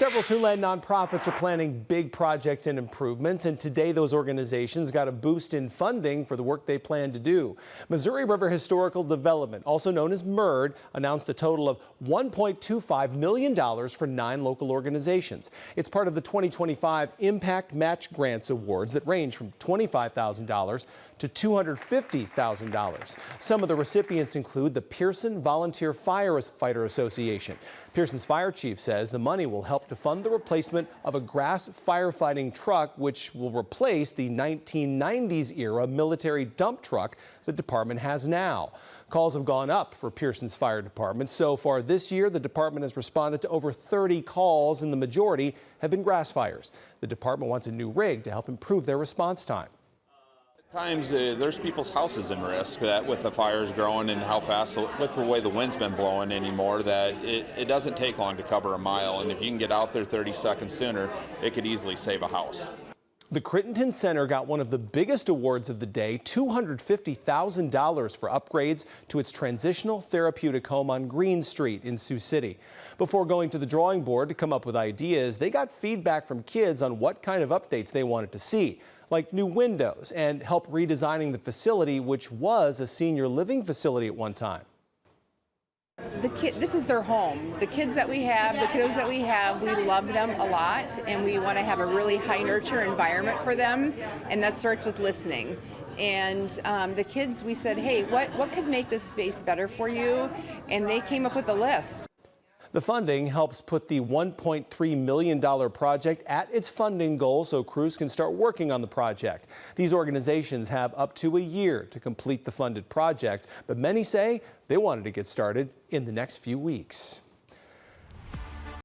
Several Siouxland nonprofits are planning big projects and improvements, and today those organizations got a boost in funding for the work they plan to do. Missouri River Historical Development, also known as MRHD, announced a total of $1.25 million for 9 local organizations. It's part of the 2025 Impact Match Grants Awards that range from $25,000 to $250,000. Some of the recipients include the Pearson Volunteer Firefighter Association. Pearson's fire chief says the money will help to fund the replacement of a grass firefighting truck, which will replace the 1990s era military dump truck the department has now. Calls have gone up for Pearson's fire department. So far this year, the department has responded to over 30 calls, and the majority have been grass fires. The department wants a new rig to help improve their response time. Times there's people's houses in risk that with the fires growing and how fast, with the way the wind's been blowing anymore, that it doesn't take long to cover a mile, and if you can get out there 30 seconds sooner, it could easily save a house. The Crittenton Center got one of the biggest awards of the day, $250,000 for upgrades to its transitional therapeutic home on Green Street in Sioux City. Before going to the drawing board to come up with ideas, they got feedback from kids on what kind of updates they wanted to see, like new windows and help redesigning the facility, which was a senior living facility at one time. This is their home. The kids that we have, the kiddos that we have, we love them a lot, and we want to have a really high nurture environment for them, and that starts with listening. And the kids, we said, hey, what could make this space better for you? And they came up with a list. The funding helps put the $1.3 million project at its funding goal so crews can start working on the project. These organizations have up to a year to complete the funded projects, but many say they wanted to get started in the next few weeks.